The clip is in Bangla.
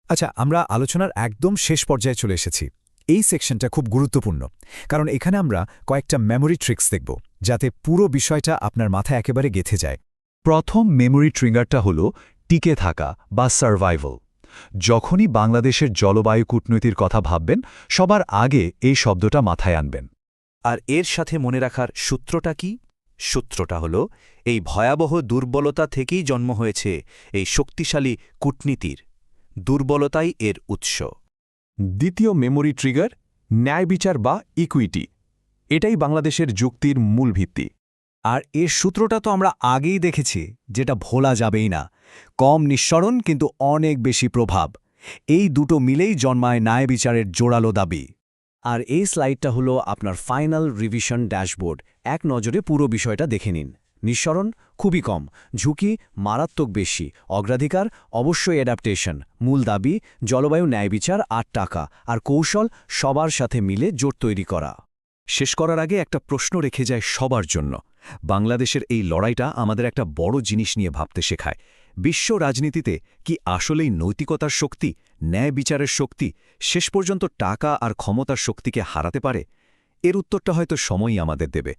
আচ্ছা, আমরা আলোচনার একদম শেষ পর্যায়ে চলে এসেছি। এই সেকশনটা খুব গুরুত্বপূর্ণ, কারণ এখানে আমরা কয়েকটা মেমোরি ট্রিক্স দেখব, যাতে পুরো বিষয়টা আপনার মাথায় একেবারে গেঁথে যায়। প্রথম মেমোরি ট্রিগারটা হল টিকে থাকা বা সার্ভাইভাল। যখনই বাংলাদেশের জলবায়ু কূটনীতির কথা ভাববেন, সবার আগে এই শব্দটা মাথায় আনবেন। আর এর সাথে মনে রাখার সূত্রটা কি? সূত্রটা হল, এই ভয়াবহ দুর্বলতা থেকেই জন্ম হয়েছে এই শক্তিশালী কূটনীতির। দুর্বলতাই এর উৎস। দ্বিতীয় মেমোরি ট্রিগার, ন্যায়বিচার বা ইকুইটি। এটাই বাংলাদেশের যুক্তির মূল ভিত্তি। আর এর সূত্রটা তো আমরা আগেই দেখেছি, যেটা ভোলা যাবেই না। কম নিঃসরণ কিন্তু অনেক বেশি প্রভাব। এই দুটো মিলেই জন্মায় ন্যায়বিচারের জোরালো দাবি। আর এই স্লাইডটা হলো আপনার ফাইনাল রিভিশন ড্যাশবোর্ড। এক নজরে পুরো বিষয়টা দেখে নিন। নিঃসরণ খুবই কম, ঝুঁকি মারাত্মক বেশি, অগ্রাধিকার অবশ্যই অ্যাডাপ্টেশন, মূল দাবি জলবায়ু ন্যায়বিচার ৮ টাকা, আর কৌশল সবার সাথে মিলে জোট তৈরি করা। শেষ করার আগে একটা প্রশ্ন রেখে যায় সবার জন্য। বাংলাদেশের এই লড়াইটা আমাদের একটা বড় জিনিস নিয়ে ভাবতে শেখায়। বিশ্ব রাজনীতিতে কি আসলেই নৈতিকতার শক্তি, ন্যায় বিচারের শক্তি শেষ পর্যন্ত টাকা আর ক্ষমতার শক্তিকে হারাতে পারে? এর উত্তরটা হয়তো সময়ই আমাদের দেবে।